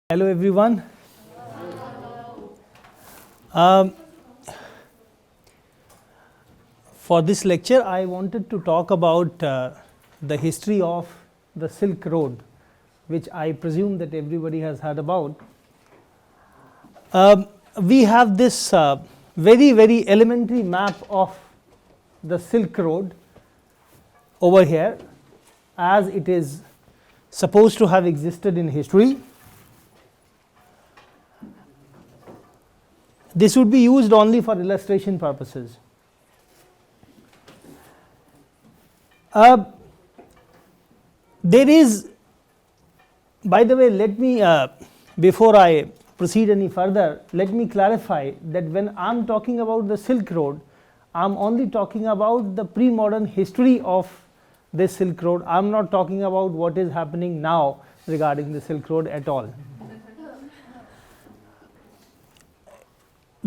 Hello everyone. For this lecture I wanted to talk about the history of the Silk Road, which I presume that everybody has heard about. We have this very elementary map of the Silk Road over here as it is supposed to have existed in history. This would be used only for illustration purposes. There is, by the way, let me before I proceed any further, let me clarify that when I am talking about the Silk Road, I am only talking about the pre-modern history of this Silk Road. I am not talking about what is happening now regarding the Silk Road at all.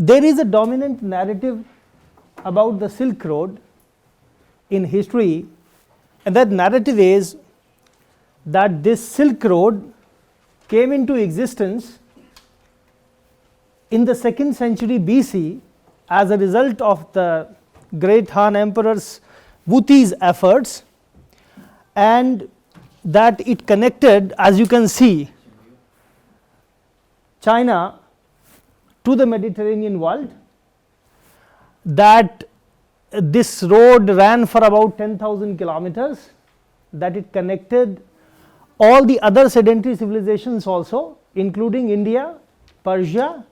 There is a dominant narrative about the Silk Road in history, and that narrative is that this Silk Road came into existence in the 2nd century BC as a result of the great Han Emperor's Wu's efforts, and that it connected, as you can see, China to the Mediterranean world, that this road ran for about 10,000 kilometers, that it connected all the other sedentary civilizations also, including India, Persia,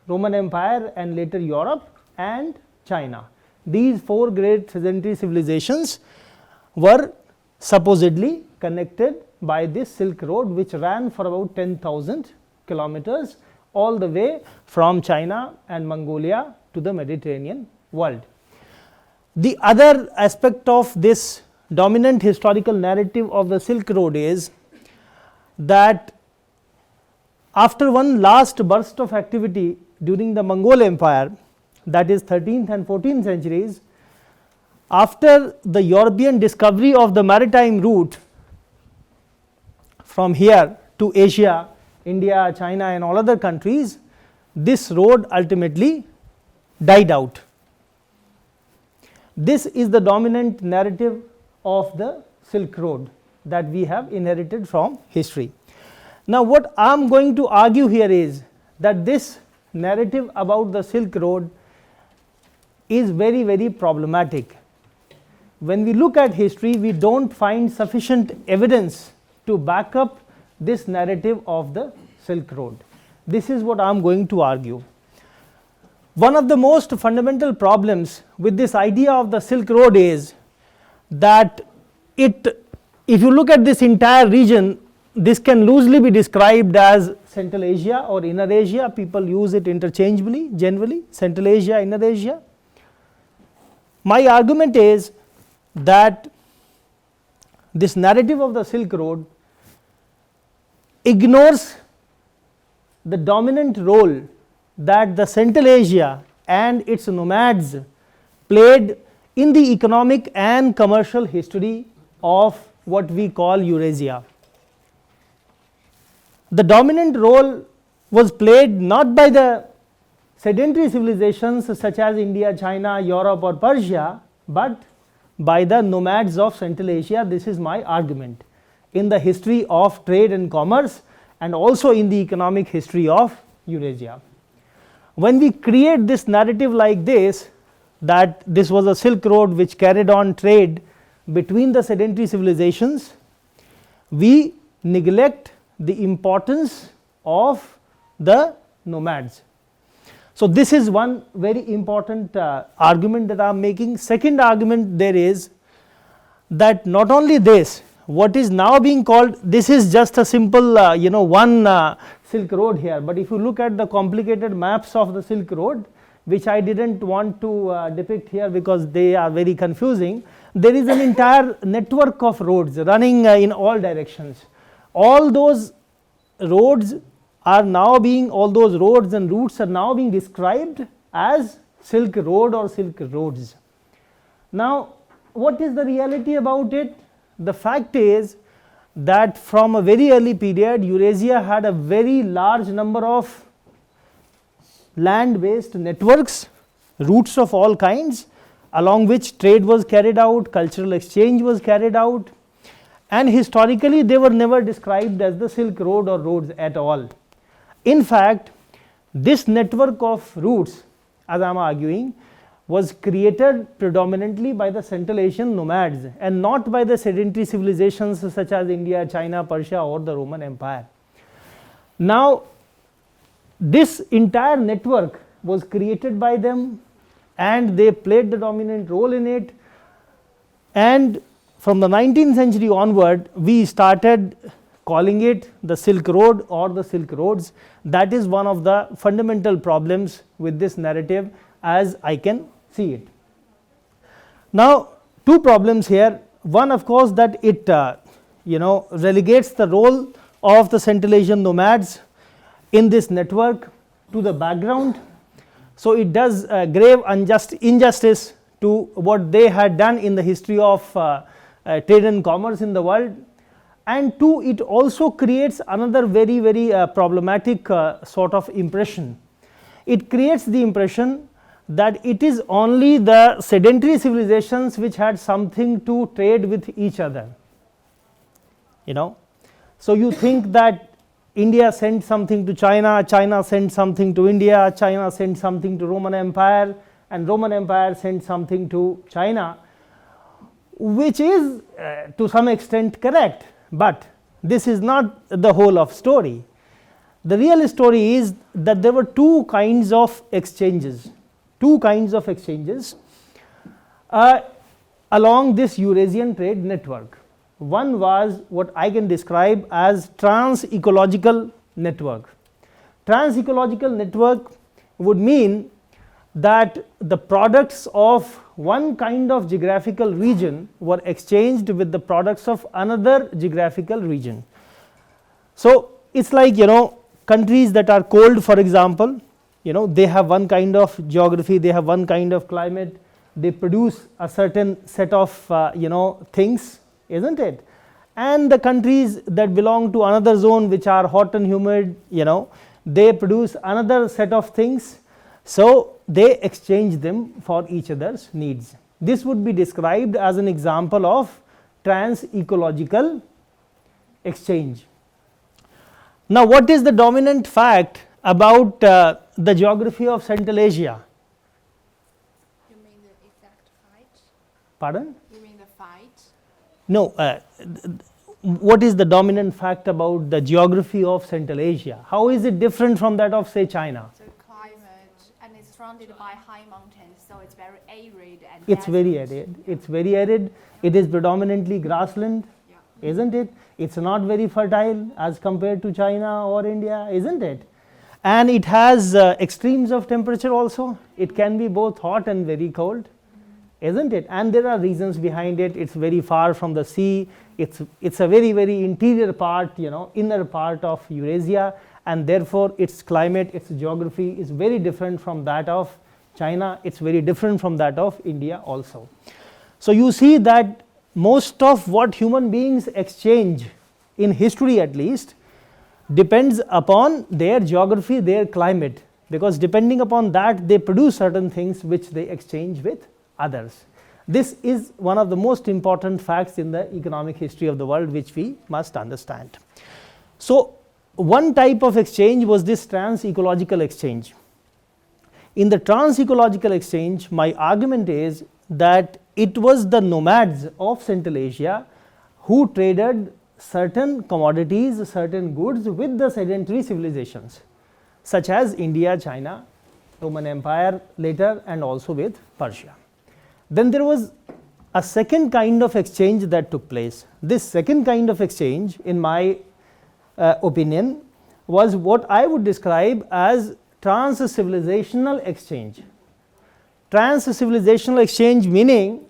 Roman Empire and later Europe and China. These 4 great sedentary civilizations were supposedly connected by this Silk Road, which ran for about 10,000 kilometers all the way from China and Mongolia to the Mediterranean world. The other aspect of this dominant historical narrative of the Silk Road is that after one last burst of activity during the Mongol Empire, that is 13th and 14th centuries, after the European discovery of the maritime route from here to Asia, India, China and all other countries, this road ultimately died out. This is the dominant narrative of the Silk Road that we have inherited from history. Now what I am going to argue here is that this narrative about the Silk Road is very problematic. When we look at history, we do not find sufficient evidence to back up this narrative of the Silk Road. This is what I am going to argue. One of the most fundamental problems with this idea of the Silk Road is that if you look at this entire region, this can loosely be described as Central Asia or Inner Asia. People use it interchangeably, generally, Central Asia, Inner Asia. My argument is that this narrative of the Silk Road ignores the dominant role that the Central Asia and its nomads played in the economic and commercial history of what we call Eurasia. The dominant role was played not by the sedentary civilizations such as India, China, Europe or Persia, but by the nomads of Central Asia. This is my argument in the history of trade and commerce and also in the economic history of Eurasia. When we create this narrative like this, that this was a Silk Road which carried on trade between the sedentary civilizations, we neglect the importance of the nomads. So this is one very important argument that I am making. Second argument there is that not only this, what is now being called, this is just a simple one Silk Road here, but if you look at the complicated maps of the Silk Road, which I did not want to depict here because they are very confusing, there is an entire network of roads running in all directions. All those roads are now being, all those roads and routes are now being described as Silk Road or Silk Roads. Now what is the reality about it? The fact is that from a very early period, Eurasia had a very large number of land based networks, routes of all kinds, along which trade was carried out, cultural exchange was carried out, and historically they were never described as the Silk Road or roads at all. In fact, this network of routes, as I am arguing, was created predominantly by the Central Asian nomads and not by the sedentary civilizations such as India, China, Persia or the Roman Empire. Now, this entire network was created by them and they played the dominant role in it, and from the 19th century onward we started calling it the Silk Road or the Silk Roads. That is one of the fundamental problems with this narrative as I can see it. Now, two problems here. One, of course, that it relegates the role of the Central Asian nomads in this network to the background. So, it does grave injustice to what they had done in the history of trade and commerce in the world. And two, it also creates another very problematic sort of impression. It creates the impression that it is only the sedentary civilizations which had something to trade with each other. So you think that India sent something to China, China sent something to India, China sent something to Roman Empire, and Roman Empire sent something to China, which is to some extent correct, but this is not the whole of story. The real story is that there were two kinds of exchanges along this Eurasian trade network. One was what I can describe as trans-ecological network. Trans-ecological network would mean that the products of one kind of geographical region were exchanged with the products of another geographical region. So, it is like countries that are cold, for example, they have one kind of geography, they have one kind of climate, they produce a certain set of things, isn't it? And the countries that belong to another zone which are hot and humid, they produce another set of things, so they exchange them for each other's needs. This would be described as an example of trans-ecological exchange. Now, what is the dominant fact about the geography of Central Asia? You mean the exact fight? Pardon? You mean the fight? No, what is the dominant fact about the geography of Central Asia? How is it different from that of, say, China? So climate, and it's surrounded by high mountains, so it's very arid and it's very arid. It's very arid. It is predominantly grassland, isn't it? It's not very fertile as compared to China or India, isn't it? And it has extremes of temperature also. It can be both hot and very cold, isn't it? And there are reasons behind it. It's very far from the sea. It's a very interior part, inner part of Eurasia, and therefore its climate, its geography is very different from that of China. It's very different from that of India also. So you see that most of what human beings exchange in history at least depends upon their geography, their climate, because depending upon that they produce certain things which they exchange with others. This is one of the most important facts in the economic history of the world which we must understand. So, one type of exchange was this trans-ecological exchange. In the trans-ecological exchange, my argument is that it was the nomads of Central Asia who traded certain commodities, certain goods with the sedentary civilizations such as India, China, Roman Empire later, and also with Persia. Then there was a second kind of exchange that took place. This second kind of exchange, in my opinion, was what I would describe as trans-civilizational exchange. Trans-civilizational exchange meaning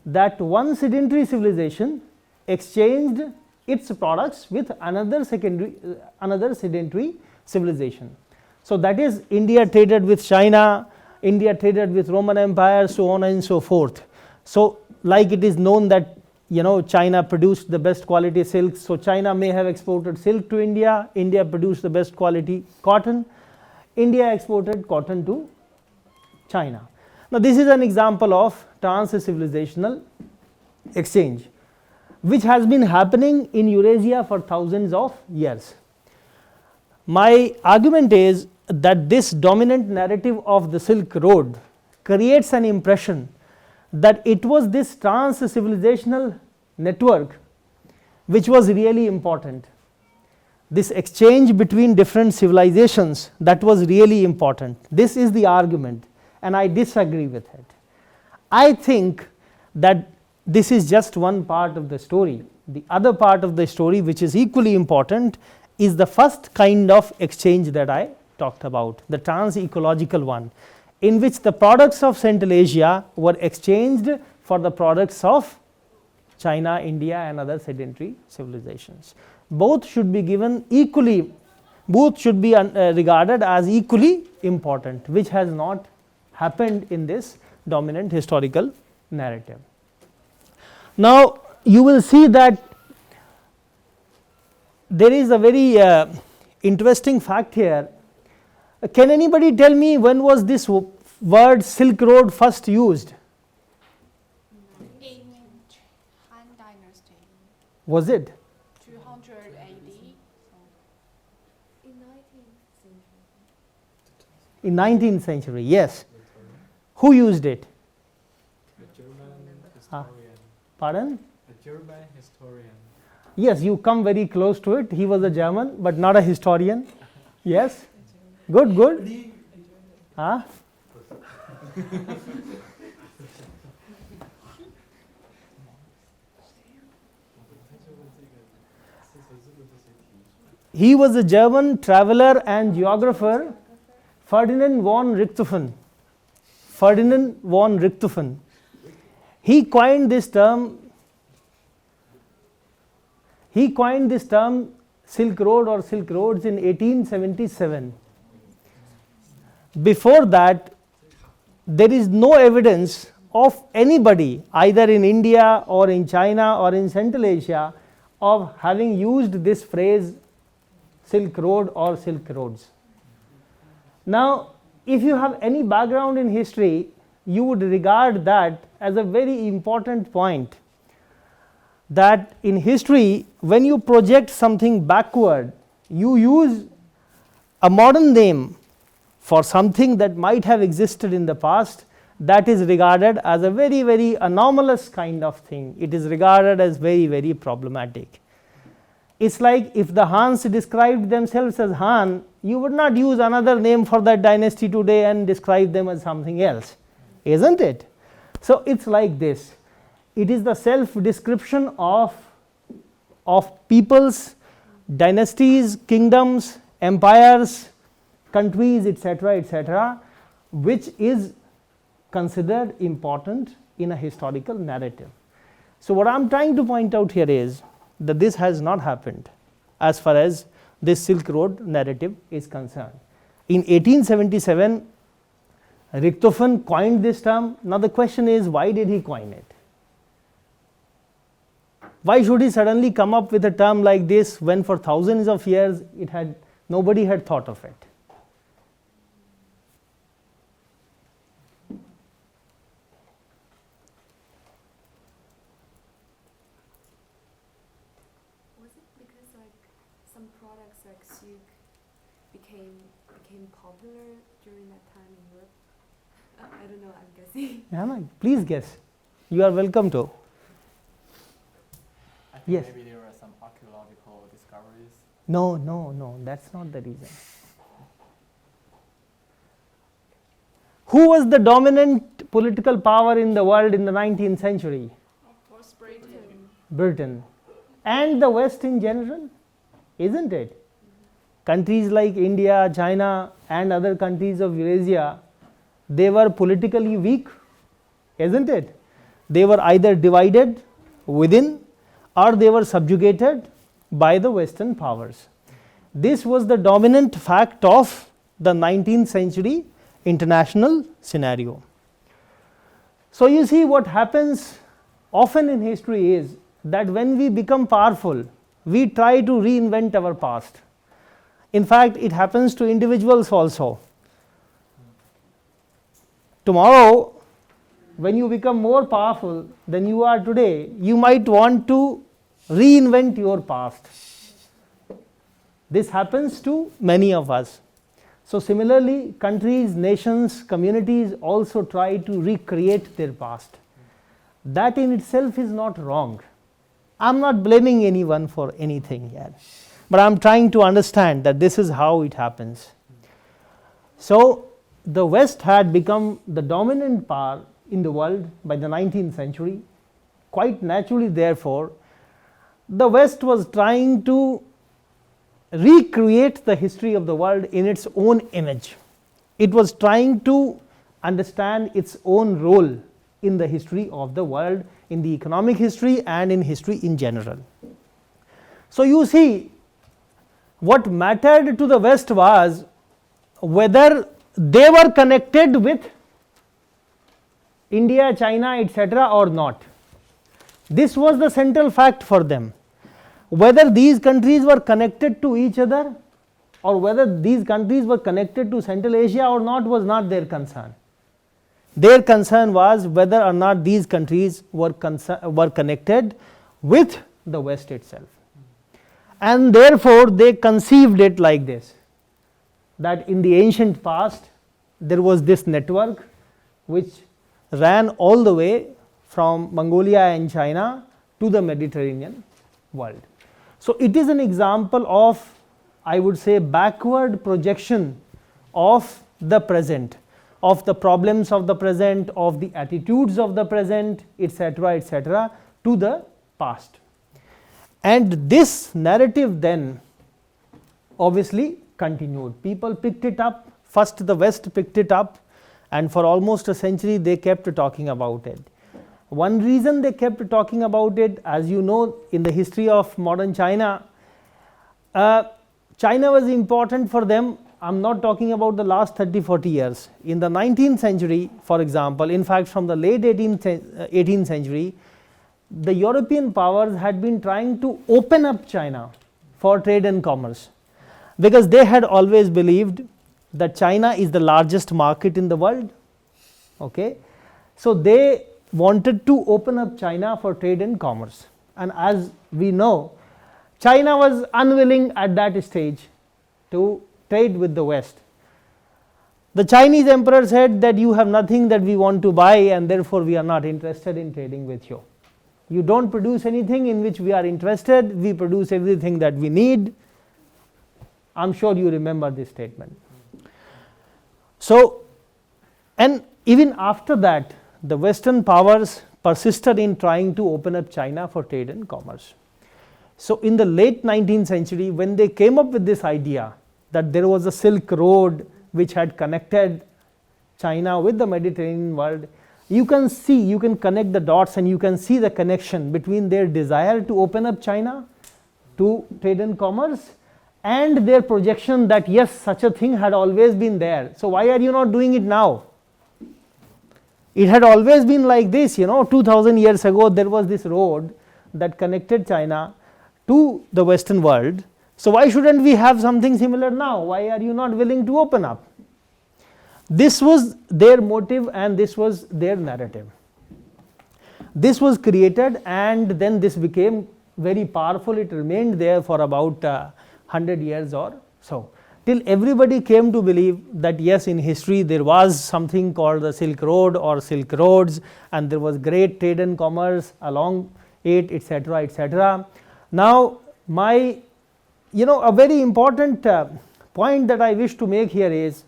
that one sedentary civilization exchanged its products with another sedentary civilization. So, that is India traded with China, India traded with Roman Empire, so on and so forth. So, like it is known that China produced the best quality silk, so China may have exported silk to India. India produced the best quality cotton. India exported cotton to China. Now, this is an example of trans-civilizational exchange, which has been happening in Eurasia for thousands of years. My argument is that this dominant narrative of the Silk Road creates an impression that it was this trans-civilizational network which was really important. This exchange between different civilizations, that was really important. This is the argument, and I disagree with it. I think that this is just one part of the story. The other part of the story, which is equally important, is the first kind of exchange that I talked about, the trans-ecological one, in which the products of Central Asia were exchanged for the products of China, India and other sedentary civilizations. Both should be given equally, both should be regarded as equally important, which has not happened in this dominant historical narrative. Now, you will see that there is a very interesting fact here. Can anybody tell me when was this word Silk Road first used? In Han Dynasty, Was it? 200 AD. In 19th century, yes. Who used it? A German historian. Pardon? A German historian. Yes, you come very close to it. He was a German, but not a historian. Yes? Good, good. Huh? He was a German traveler and geographer, Ferdinand von Richthofen. Ferdinand von Richthofen. He coined this term. He coined this term Silk Road or Silk Roads in 1877. Before that, there is no evidence of anybody, either in India or in China or in Central Asia, of having used this phrase Silk Road or Silk Roads. Now, if you have any background in history, you would regard that as a very important point, that in history, when you project something backward, you use a modern name for something that might have existed in the past, that is regarded as a very, very anomalous kind of thing. It is regarded as very, very problematic. It's like if the Hans described themselves as Han, you would not use another name for that dynasty today and describe them as something else, isn't it? So, it's like this. It is the self-description of peoples, dynasties, kingdoms, empires, countries, etc., etc., which is considered important in a historical narrative. So, what I am trying to point out here is that this has not happened as far as this Silk Road narrative is concerned. In 1877, Richthofen coined this term. Now, the question is, why did he coin it? Why should he suddenly come up with a term like this when for thousands of years nobody had thought of it? Was it because some products like silk became popular during that time in Europe? I don't know, I'm guessing. Yeah, no, please guess. You are welcome to. I think Yes. maybe there were some archaeological discoveries. No, that's not the reason. Who was the dominant political power in the world in the 19th century? Of course, Britain. Britain. And the West in general, isn't it? Countries like India, China and other countries of Eurasia, they were politically weak, isn't it? They were either divided within or they were subjugated by the Western powers. This was the dominant fact of the 19th century international scenario. So, you see what happens often in history is that when we become powerful, we try to reinvent our past. In fact, it happens to individuals also. Tomorrow, when you become more powerful than you are today, you might want to reinvent your past. This happens to many of us. So similarly, countries, nations, communities also try to recreate their past. That in itself is not wrong. I am not blaming anyone for anything here, but I am trying to understand that this is how it happens. So the West had become the dominant power in the world by the 19th century. Quite naturally, therefore, the West was trying to recreate the history of the world in its own image. It was trying to understand its own role in the history of the world, in the economic history and in history in general. So you see, what mattered to the West was whether they were connected with India, China, etc. or not. This was the central fact for them. Whether these countries were connected to each other or whether these countries were connected to Central Asia or not was not their concern. Their concern was whether or not these countries were connected with the West itself. And therefore, they conceived it like this, that in the ancient past there was this network which ran all the way from Mongolia and China to the Mediterranean world. So it is an example of, I would say, backward projection of the present, of the problems of the present, of the attitudes of the present, etc., to the past. And this narrative then obviously continued. People picked it up. First the West picked it up, and for almost a century they kept talking about it. One reason they kept talking about it, as you know, in the history of modern China, China was important for them. I am not talking about the last 30-40 years. In the 19th century, for example, in fact from the late 18th century, the European powers had been trying to open up China for trade and commerce, because they had always believed that China is the largest market in the world. Okay? So they wanted to open up China for trade and commerce, and as we know, China was unwilling at that stage to trade with the West. The Chinese emperor said that you have nothing that we want to buy, and therefore we are not interested in trading with you. You don't produce anything in which we are interested, we produce everything that we need. I am sure you remember this statement. So, and even after that, the Western powers persisted in trying to open up China for trade and commerce. So in the late 19th century, when they came up with this idea that there was a Silk Road which had connected China with the Mediterranean world, you can see, you can connect the dots and you can see the connection between their desire to open up China to trade and commerce and their projection that yes, such a thing had always been there. So why are you not doing it now? It had always been like this, 2000 years ago there was this road that connected China to the Western world. So why shouldn't we have something similar now? Why are you not willing to open up? This was their motive and this was their narrative. This was created and then this became very powerful. It remained there for about 100 years or so, till everybody came to believe that yes, in history there was something called the Silk Road or Silk Roads, and there was great trade and commerce along it, etc., etc. Now my, a very important point that I wish to make here is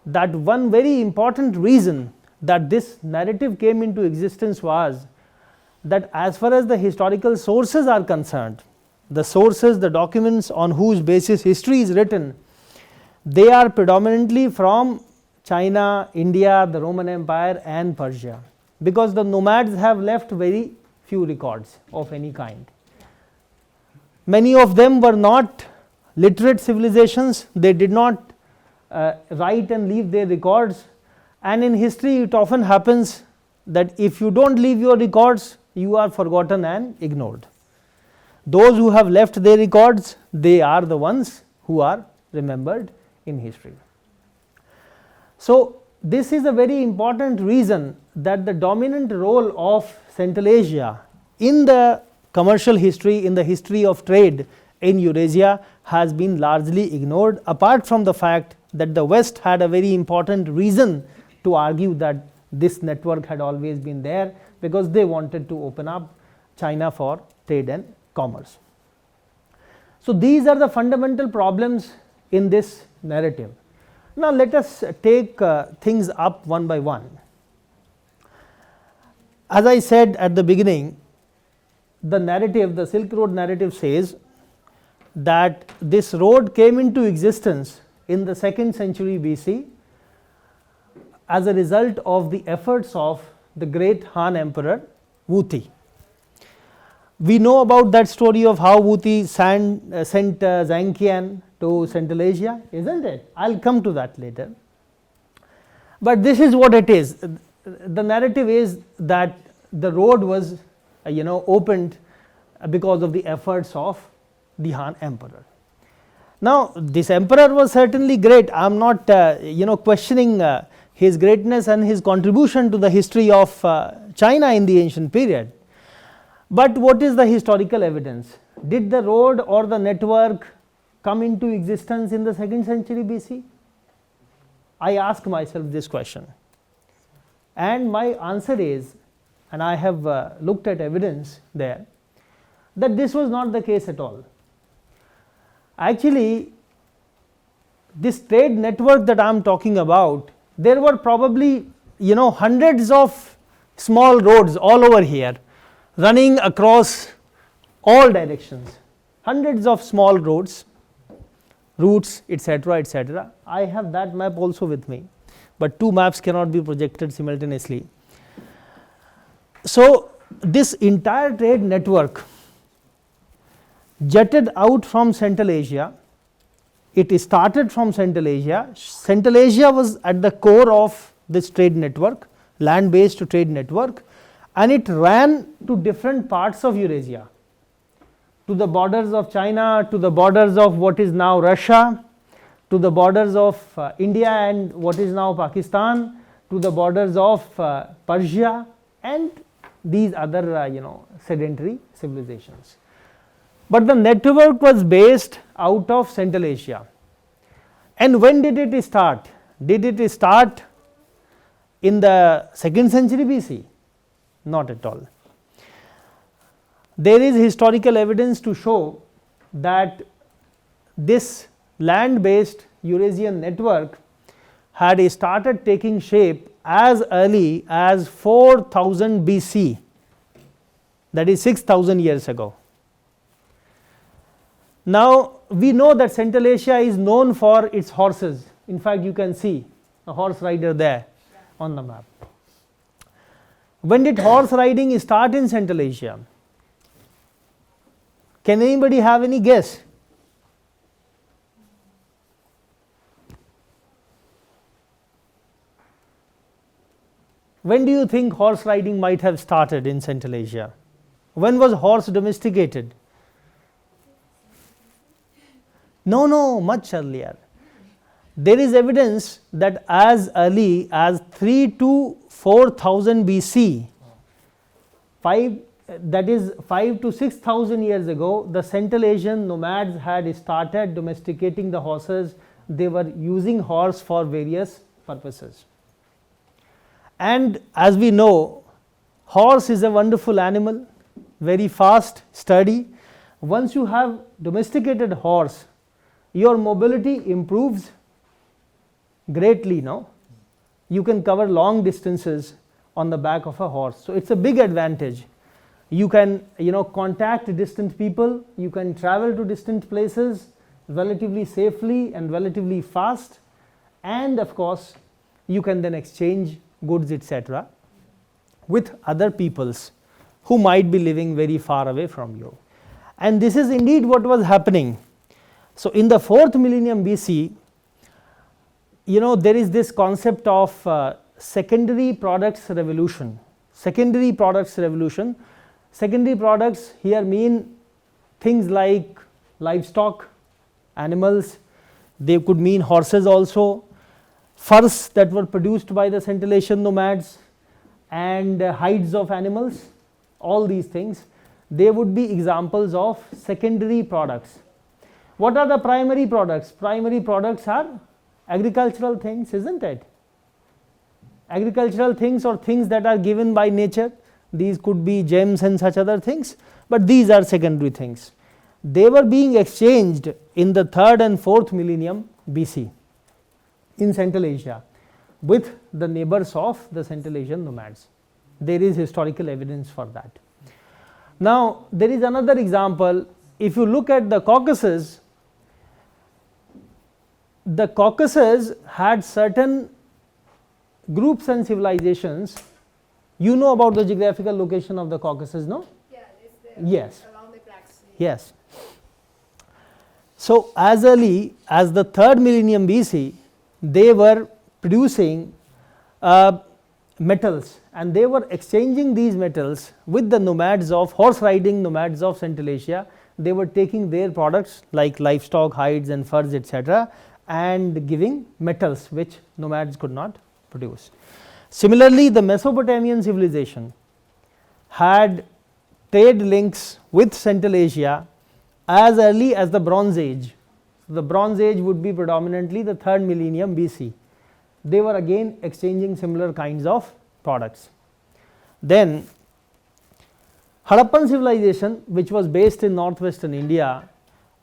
that one very important reason that this narrative came into existence was that as far as the historical sources are concerned, the sources, the documents on whose basis history is written, they are predominantly from China, India, the Roman Empire and Persia, because the nomads have left very few records of any kind. Many of them were not literate civilizations, they did not write and leave their records, and in history it often happens that if you don't leave your records, you are forgotten and ignored. Those who have left their records, they are the ones who are remembered in history. So, this is a very important reason that the dominant role of Central Asia in the commercial history, in the history of trade in Eurasia has been largely ignored, apart from the fact that the West had a very important reason to argue that this network had always been there, because they wanted to open up China for trade and commerce. So, these are the fundamental problems in this narrative. Now, let us take things up one by one. As I said at the beginning, the narrative, the Silk Road narrative says that this road came into existence in the 2nd century BC as a result of the efforts of the great Han Emperor Wu Ti. We know about that story of how Wu Ti sent Zhang Qian to Central Asia, isn't it? I will come to that later. But this is what it is. The narrative is that the road was opened because of the efforts of the Han Emperor. Now, this emperor was certainly great. I am not questioning his greatness and his contribution to the history of China in the ancient period. But what is the historical evidence? Did the road or the network come into existence in the 2nd century BC? I ask myself this question, and my answer is, and I have looked at evidence there, that this was not the case at all. Actually, this trade network that I am talking about, there were probably hundreds of small roads all over here running across all directions, hundreds of small roads, routes, etc., etc. I have that map also with me, but two maps cannot be projected simultaneously. So, this entire trade network jutted out from Central Asia. It started from Central Asia. Central Asia was at the core of this trade network, land based trade network, and it ran to different parts of Eurasia, to the borders of China, to the borders of what is now Russia, to the borders of India and what is now Pakistan, to the borders of Persia and these other sedentary civilizations. But the network was based out of Central Asia. And when did it start? Did it start in the 2nd century BC? Not at all. There is historical evidence to show that this land based Eurasian network had started taking shape as early as 4000 BC, that is 6000 years ago. Now, we know that Central Asia is known for its horses. In fact, you can see a horse rider there on the map. When did horse riding start in Central Asia? Can anybody have any guess? When do you think horse riding might have started in Central Asia? When was horse domesticated? No, much earlier. There is evidence that as early as 3 to 4000 BC, that is 5 to 6000 years ago, the Central Asian nomads had started domesticating the horses. They were using horse for various purposes. And as we know, horse is a wonderful animal, very fast, sturdy. Once you have domesticated horse, your mobility improves greatly now. You can cover long distances on the back of a horse. So, it is a big advantage. You can contact distant people, you can travel to distant places relatively safely and relatively fast, and of course, you can then exchange goods, etc., with other peoples who might be living very far away from you. And this is indeed what was happening. So, in the 4th millennium BC, there is this concept of secondary products revolution. Secondary products revolution Secondary products here mean things like livestock, animals, they could mean horses also, furs that were produced by the scintillation nomads, and hides of animals, all these things, they would be examples of secondary products. What are the primary products? Primary products are agricultural things, isn't it? Agricultural things or things that are given by nature, these could be gems and such other things, but these are secondary things. They were being exchanged in the 3rd and 4th millennium BC in Central Asia with the neighbors of the scintillation nomads. There is historical evidence for that. Now, there is another example. If you look at the Caucasus had certain groups and civilizations. You know about the geographical location of the Caucasus, no? Yeah, it's there. Yes. Along the Black Sea. Yes. So, as early as the 3rd millennium BC, they were producing metals, and they were exchanging these metals with the nomads of horse riding nomads of Central Asia. They were taking their products like livestock, hides and furs, etc., and giving metals which nomads could not produce. Similarly, the Mesopotamian civilization had trade links with Central Asia as early as the Bronze Age. The Bronze Age would be predominantly the 3rd millennium BC. They were again exchanging similar kinds of products. Then Harappan civilization, which was based in northwestern India,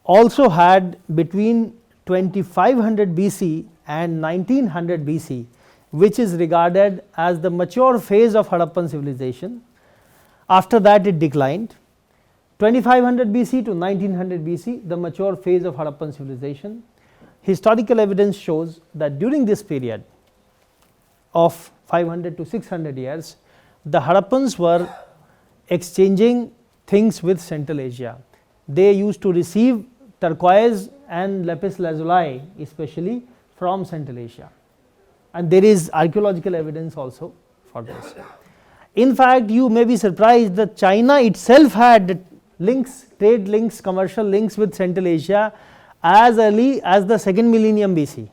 also had between 2500 BC and 1900 BC, which is regarded as the mature phase of Harappan civilization. After that it declined. 2500 BC to 1900 BC, the mature phase of Harappan civilization. Historical evidence shows that during this period of 500 to 600 years, the Harappans were exchanging things with Central Asia. They used to receive turquoise and lapis lazuli especially from Central Asia, and there is archaeological evidence also for this. In fact, you may be surprised that China itself had links, trade links, commercial links with Central Asia as early as the 2nd millennium BC.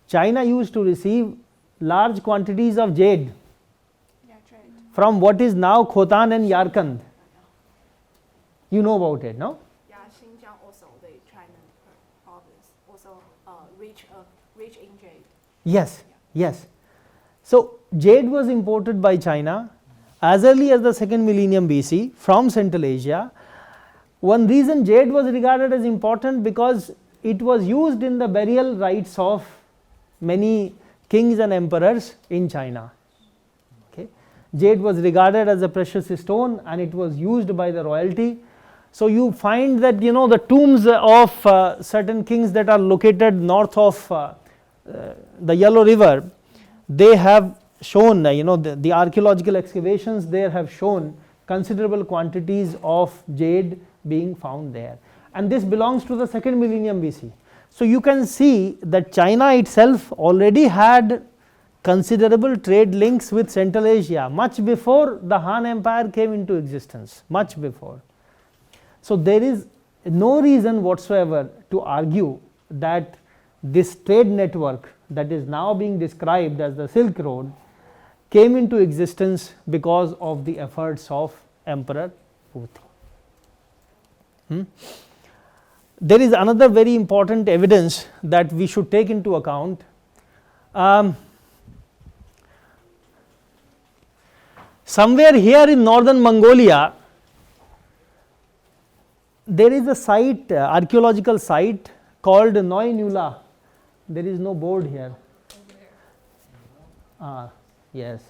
China used to receive large quantities of jade Yeah, trade. from what is now Khotan and Yarkand. You know about it, no? Yeah, Xinjiang also, the China province, also rich in jade. Yes, yes. So, jade was imported by China as early as the 2nd millennium BC from Central Asia. One reason jade was regarded as important because it was used in the burial rites of many kings and emperors in China. Okay. Jade was regarded as a precious stone and it was used by the royalty. So, you find that the tombs of certain kings that are located north of the Yellow River, they have shown the archaeological excavations there have shown considerable quantities of jade being found there, and this belongs to the 2nd millennium BC. So, you can see that China itself already had considerable trade links with Central Asia much before the Han Empire came into existence, much before. So, there is no reason whatsoever to argue that this trade network that is now being described as the Silk Road came into existence because of the efforts of Emperor Puti. There is another very important evidence that we should take into account. Somewhere here in northern Mongolia, there is a site, archaeological site called Noi Nula. There is no board here. Yes.